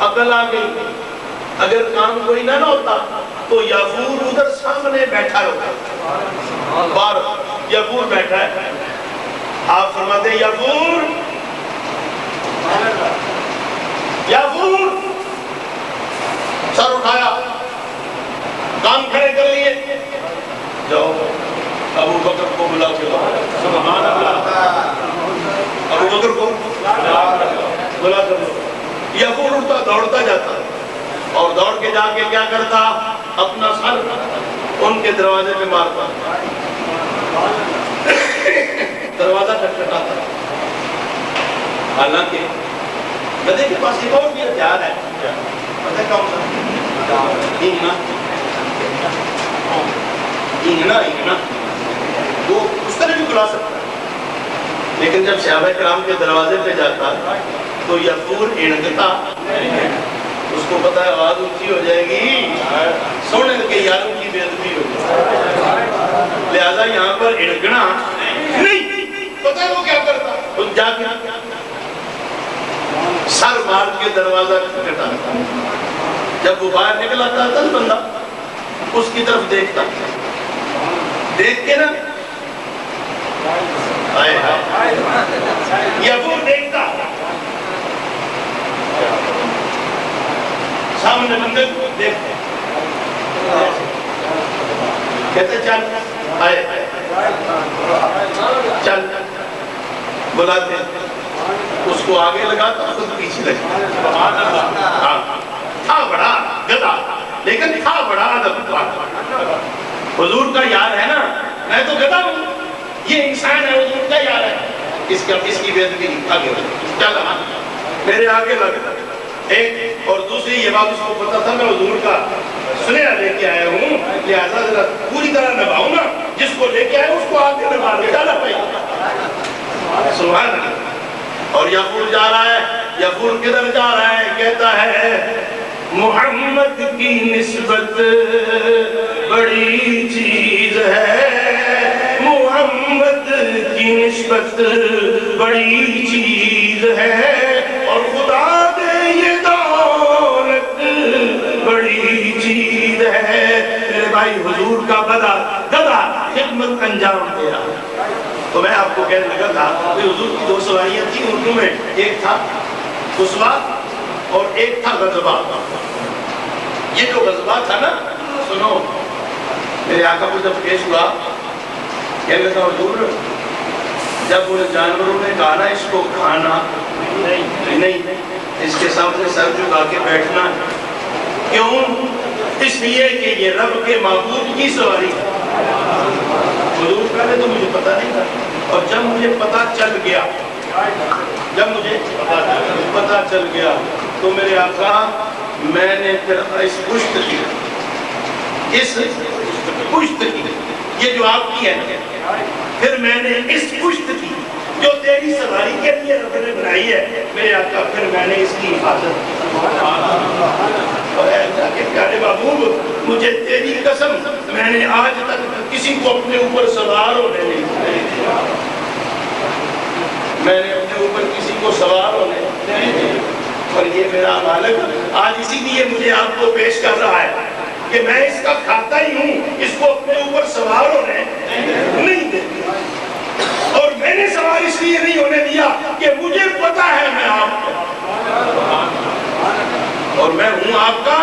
عقل آ گئی. اگر کام کوئی نہ ہوتا تو یافور ادھر سامنے بیٹھا ہوتا. بار یافور بیٹھا ہے، آپ فرماتے ہیں یافور، یافور. سر اٹھایا، کام کھڑے کر لیے، جاؤ ابو بکر کو بلا کے لاؤ. سبحان اللہ. ابو بکر کو بلا کر لاؤ. یافور اٹھتا دوڑتا جاتا اور دوڑ کے جا کے کیا کرتا؟ اپنا سر ان کے دروازے پہ مارتا، دروازہ کھٹکھٹاتا. حالانکہ گدھے کے پاس ایک اور بھی ہتھیار ہے، پتہ کون سا؟ اینگنا. وہ اس طرح بھی بلا سکتا ہے، لیکن جب صحابہ کرام کے دروازے پہ جاتا تو یافور اینگتا. اس کو پتا ہے آواز اونچی ہو جائے گی، سونے کے یاروں کی بے ادبی ہو جائے گی، لہذا یہاں پر اینگنا نہیں. پتا ہے وہ کیا کرتا؟ وہ جا کے سر مار کے دروازہ کھٹکھٹاتا. جب وہ باہر نکل آتا تھا بندہ اس کی طرف دیکھتا، دیکھ کے نا یافور دیکھتا، سامنے بندے کو دیکھتا، کہتے چل آئے چل، بلاتے اس کو آگے لگاتا، خود پیچھے لگاتا. تھا بڑا گدھا لیکن تھا بڑا ادب والا. حضور کا یار ہے نا، میں تو گدھا ہوں، یہ انسان ہے، حضور کا یار ہے. اس کی بے ادبی آگے چل، میرے آگے لگتا. ایک اور دوسری یہ بات اس کو پتا تھا میں حضور کا سنیا لے کے آیا ہوں، لہذا ذرا پوری طرح نبھاؤں نا، جس کو لے کے آیا اس کو آگے نبھا کے ڈالا پائی. سبحان اللہ. اور یافور جا رہا ہے. یافور کدھر جا رہا ہے؟ کہتا ہے محمد کی نسبت بڑی چیز ہے، محمد کی نسبت بڑی چیز ہے، اور خدا دے یہ دولت بڑی چیز ہے. میرے بھائی حضور کا گدھا خدمت انجام دے رہا. تو میں آپ کو کہنے لگا تھا کہ حضور کی دو سواریاں تھیں اردو میں، ایک تھا قصوہ اور ایک تھا غضبہ. یہ جو غضبہ تھا نا، سنو، میرے آقا کو جب پیش ہوا، کہنے لگا حضور جب ان جانوروں نے کہا نا اس کو کھانا نہیں، اس کے سامنے سر جھکا کے بیٹھنا، کیوں؟ اس لیے کہ یہ رب کے معبود کی سواری ہے. حضور پہلے تو مجھے پتا نہیں تھا، اور جب مجھے پتا چل گیا، جب مجھے پتا چل گیا تو میرے آقا، میں نے پھر اس پشت کی یہ جو آپ کی ہے، پھر میں نے اس پشت کی جو تیری سواری کے لیے رب نے بنائی ہے، میرے آقا، پھر میں نے اس کی حفاظت. پیارے محبوب، مجھے تیری قسم، میں نے آج تک کسی کو اپنے اوپر سوار ہونے نہیں دیا. میں نے اپنے اوپر کسی کو سوار ہونے نہیں دیا. اور یہ میرا مالک آج اسی لیے مجھے آپ کو پیش کر رہا ہے کہ میں اس کا کھاتا ہی ہوں، اس کو اپنے اوپر سوار ہونے نہیں دیا. اور میں نے سوار اس لیے نہیں ہونے دیا کہ مجھے پتا ہے میں آپ کا، اور میں ہوں آپ کا،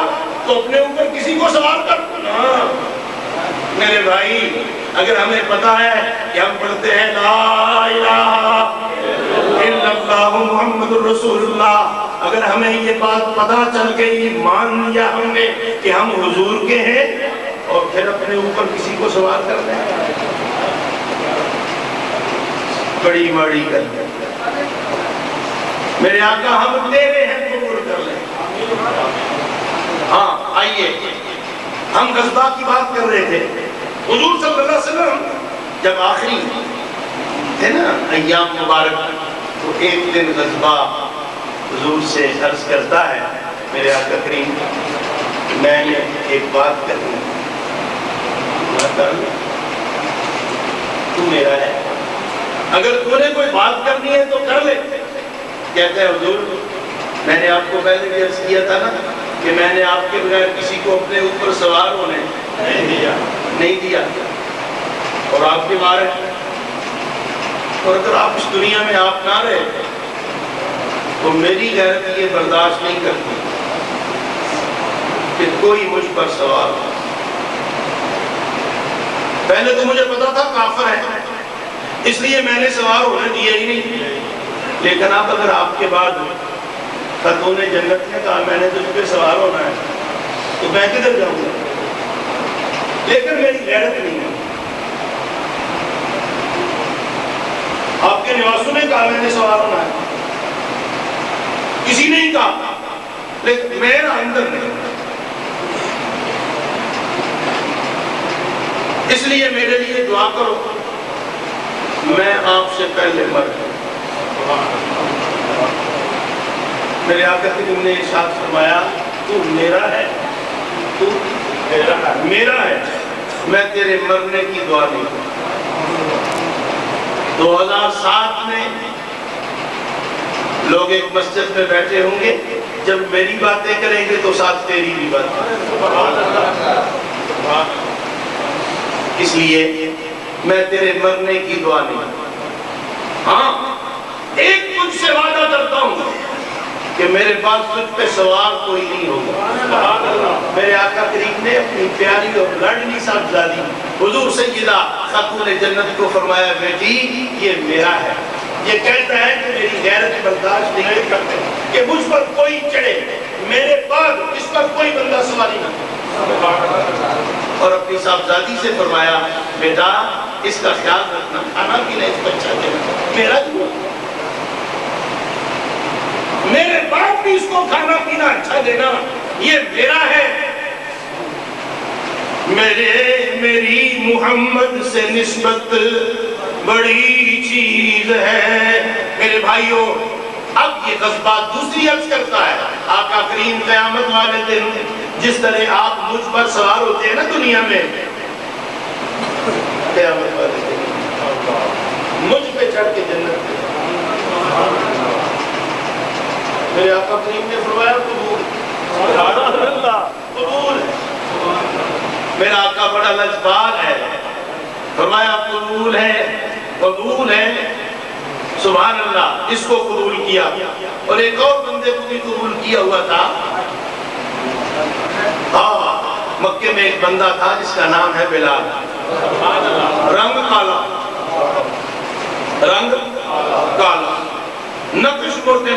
تو اپنے اوپر کسی کو سوار کر. میرے بھائی، اگر ہمیں پتا ہے کہ ہم پڑھتے ہیں لا الہ الا اللہ محمد رسول اللہ، اگر ہمیں یہ بات پتا چل گئی، مان لیا ہم نے کہ ہم حضور کے ہیں، اور پھر اپنے اوپر کسی کو سوار کر دیں. بڑی ماڑی گل میرے آقا ہم تیرے ہیں قبول کر لیں. ہاں آئیے ہم غزبہ کی بات کر رہے تھے. حضور صلی اللہ علیہ وسلم جب آخری تھے نا ایام مبارک تو ایک دن غزبہ حضور سے عرض کرتا ہے میرے آقا کریم میں نے ایک بات کرنی تو میرا ہے اگر تو نے کوئی بات کرنی ہے تو کر لے. کہتا ہے حضور میں نے آپ کو پہلے بھی عرض کیا تھا نا کہ میں نے آپ کے بغیر کسی کو اپنے اوپر سوار ہونے نہیں دیا اور آپ کے بارے اور اگر آپ اس دنیا میں آپ نہ رہے تو میری غیرت یہ برداشت نہیں کرتی کہ کوئی مجھ پر سوار ہو. پہلے تو مجھے پتا تھا کافر ہے اس لیے میں نے سوار ہونے دیا ہی نہیں. لیکن اب اگر آپ کے بعد خاتون جنت نے کہا میں نے تجھ پہ سوار ہونا ہے تو میں کدھر جاؤں گا. لیکن میری غیرت نہیں ہے. آپ کے نواسوں نے کہا میں نے سوار ہونا ہے کسی نے ہی کہا لیکن میرا اندر نہیں. اس لیے میرے لیے دعا کرو میں آپ سے پہلے مر جاؤں. میرے آقا کریم نے ارشاد فرمایا تو میرا ہے تو میرا ہے میں تیرے مرنے کی دعا نہیں کروں. 2007 میں لوگ ایک مسجد میں بیٹھے ہوں گے جب میری باتیں کریں گے تو ساتھ تیری بھی بات. اس لیے میں تیرے مرنے کی دعا نہیں کروں. ہاں ایک تجھ سے وعدہ کرتا ہوں کہ میرے پاس تجھ پہ سوار کوئی نہیں ہوگا. میرے آقا کریم نے اپنی پیاری اور لاڈلی صاحبزادی حضور سیدہ خاتون جنت کو فرمایا بیٹی یہ میرا ہے. یہ کہتا ہے کہ میری غیرت برداشت نہیں کرتے کہ مجھ پر کوئی چڑھے میرے بعد اس پر کوئی بندہ سواری نہ کرے. اور اپنی صاحبزادی سے فرمایا بیٹا اس کا خیال رکھنا کھانا پینا اس کو اچھا دینا میرا جو میرے باپ بھی اس کو کھانا پینا اچھا دینا یہ میرا ہے. میری محمد سے نسبت بڑی چیز ہے. میرے بھائیوں اب یہ غزبہ دوسری عرض کرتا ہے آقا کریم قیامت والے دن جس طرح آپ مجھ پر سوار ہوتے ہیں نا دنیا میں قیامت والے دن مجھ پہ چڑھ کے جنت میرے آقا کریم نے فرمایا قبول. میرا آقا بڑا لجبال ہے فرمایا قبول ہے. سبحان اللہ اس کو قبول کیا اور ایک اور بندے کو بھی قبول کیا ہوا تھا. مکے میں ایک بندہ تھا جس کا نام ہے بلال. رنگ کالا نقش موٹے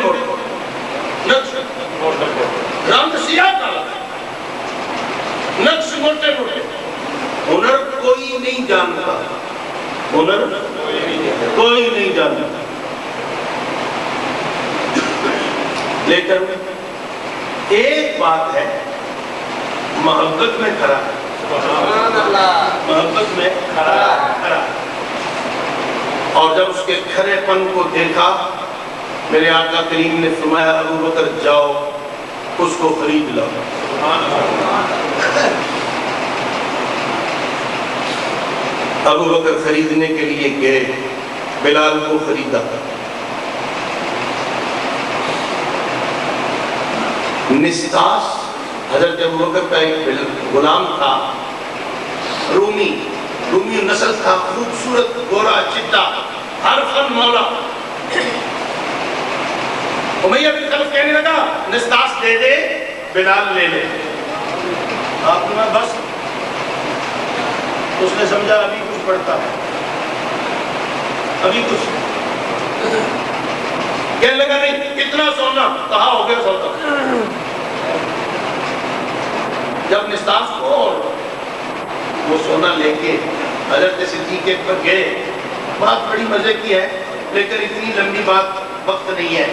رنگ سیاہ کالا نقش موٹے ہنر کوئی نہیں جانتا. لیکن ایک بات ہے محبت میں کھڑا اور جب اس کے کھڑے پن کو دیکھا میرے آقا کریم نے فرمایا ابو بکر جاؤ اس کو خرید لاؤ. ابو بکر خریدنے کے لیے گئے بلال کو خریدا. نستاس حضرت ابو بکر کا ایک غلام تھا رومی نسل تھا خوبصورت گورا چٹا ہر فن مولا. امیہ بن خلف کہنے لگا نستاس دے دے بلال لے لے. آپ نے بس اس نے سمجھا ابھی کچھ پڑھتا ہے ابھی کچھ کہنے لگا نہیں کتنا سونا کہا ہو گیا سونا. جب نستاس کو وہ سونا لے کے حضرت صدیق پر گئے بات بڑی مزے کی ہے لیکن اتنی لمبی بات وقت نہیں ہے،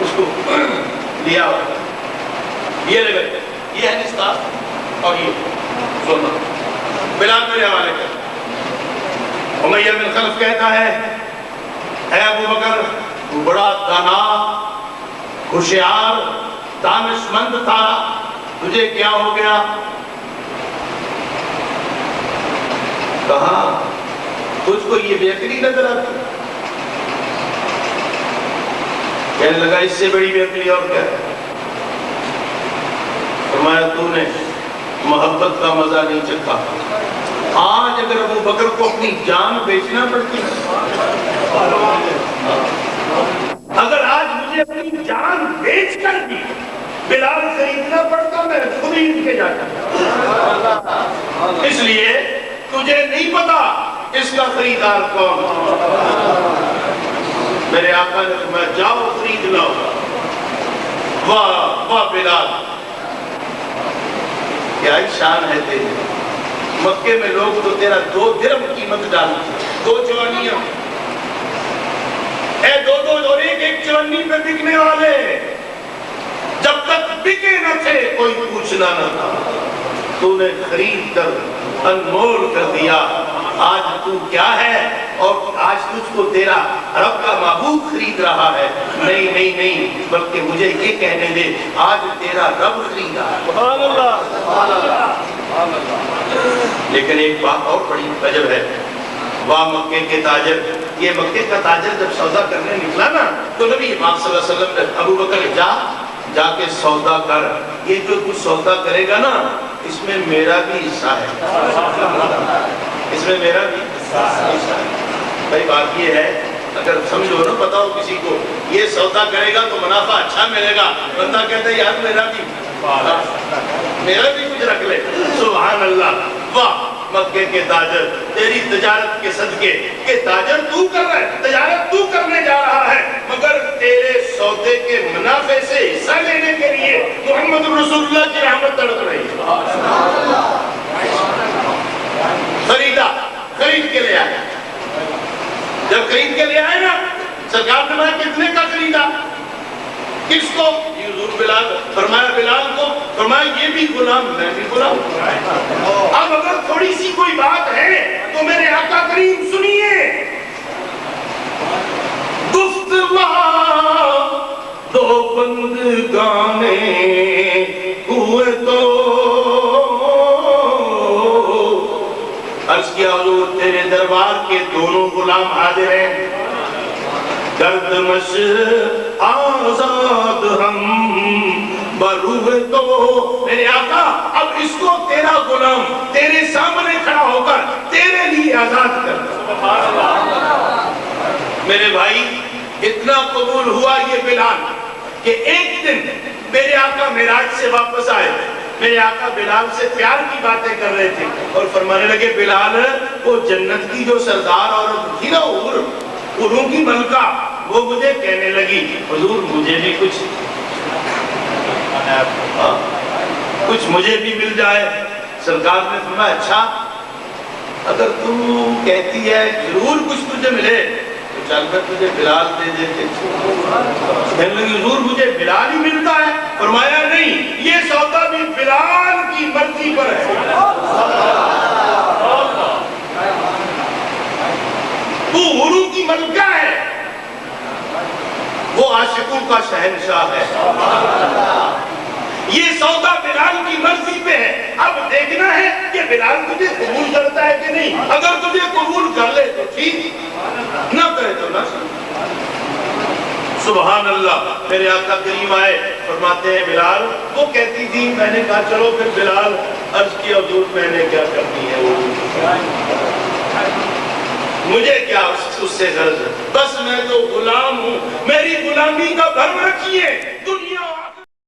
اس کو لیا یہ لے گئے، یہ ہے نستا اور یہ سونا بلال میرے حوالے کر۔ امیہ بن خلف کہتا ہے اے ابو بکر تو بڑا دانا ہوشیار دانش مند تھا، تجھے کیا ہو گیا؟ کہا تجھ کو یہ بے عقلی نظر آتی؟ کہنے لگا اس سے بڑی بے عقلی اور کیا ہے؟ فرمایا تو نے محبت کا مزہ نہیں چکھا۔ آج اگر ابو بکر کو اپنی جان بیچنا پڑتی، اگر آج مجھے اپنی جان بیچ کر بھی بلال خریدنا پڑتا میں خرید کے جاتا۔ اس لیے تجھے نہیں پتا اس کا خریدار کون؟ میرے آقا نے فرمایا جاؤ خرید لاؤ۔ واہ واہ بلال، کیا ہی شان ہے تیری۔ مکے میں لوگ تو تیرا 2 درہم قیمت ڈالتے، 2 چوانیاں، اے 2 اور ایک چوانی پہ بکنے والے، جب تک بکے نہ تھے کوئی پوچھنا نہ تھا، تو نے خرید کر انمول کر دیا۔ آج تو کیا ہے؟ اور آج تجھ کو تیرا رب کا محبوب خرید رہا ہے۔ نہیں نہیں نہیں، بلکہ مجھے یہ کہنے دے آج تیرا رب خریدا ہے۔ سبحان اللہ سبحان اللہ۔ لیکن ایک بات اور بڑی عجب ہے، واہ مکے کے تاجر، یہ مکے کا تاجر جب سودا کرنے نکلا نا تو نبی پاک صلی اللہ علیہ وسلم نے ابو بکر جا کے سودا کر، یہ جو کچھ سودا کرے گا نا اس میں میرا بھی حصہ ہے، اس میں میرا بھی حصہ ہے۔ بھائی بات یہ ہے، اگر سمجھو نا بتاؤ کسی کو یہ سودا کرے گا تو منافع اچھا ملے گا، بندہ کہتا ہے یار میرا بھی کچھ رکھ لے۔ سبحان اللہ، واہ مکے کے تاجر، تیری تجارت کے صدقے کہ تاجر تو کر رہا ہے، تجارت تو کرنے جا رہا ہے، مگر تیرے سودے کے منافع سے حصہ لینے کے لیے محمد رسول اللہ کی رحمت تڑپ رہی ہے۔ خریدا، خرید کے لے آئے۔ جب خرید کے لے آئے نا سرکار نے فرمایا کتنے کا خریدا؟ کس کو؟ حضور بلال۔ فرمایا بلال کو؟ فرمایا یہ بھی غلام میں بھی غلام۔ اب اگر تھوڑی سی کوئی بات ہے تو میرے آقا کریم سنیے، گفت وہاں 2 بندگانے ہوئے تو عرض کیا حضور تیرے دربار کے دونوں غلام حاضر ہیں، گردمش آزاد ہم بروئے تو میرے آقا اب اس کو تیرا غلام تیرے سامنے کھڑا ہو کر تیرے لیے آزاد کر۔ میرے بھائی اتنا قبول ہوا یہ بلال کہ ایک دن میرے آقا معراج سے واپس آئے، میرے آقا بلال سے پیار کی باتیں کر رہے تھے اور فرمانے لگے بلال وہ جنت کی جو سردار عورت تھی نا حوروں کی ملکہ، وہ مجھے کہنے لگی حضور مجھے بھی کچھ مجھے بھی مل جائے۔ سرکار نے فرمایا اچھا اگر تو کہتی ہے ضرور کچھ تجھے ملے تو چل کر تجھے بلال دے دیتے۔ کہنے لگی حضور مجھے بلال ہی ملتا ہے۔ فرمایا نہیں، یہ سودا بھی بلال کی مرضی پر ہے۔ وہ حوروں کی ملکہ ہے، وہ عاشقوں کا شہنشاہ ہے۔ یہ سودا بلال کی مرضی پہ ہے، اب دیکھنا ہے کہ بلال تجھے قبول کرتا ہے کہ نہیں۔ اگر تجھے قبول کر لے تو ٹھیک، نہ کرے تو نہ۔ سبحان اللہ۔ میرے آقا کریم آئے، فرماتے ہیں بلال، وہ کہتی تھی، میں نے کہا چلو پھر بلال، عرض کی حضور میں نے کیا کرنی ہے، وہ مجھے کیا اس سے غرض ہے، بس میں تو غلام ہوں، میری غلامی کا بھرم رکھیے۔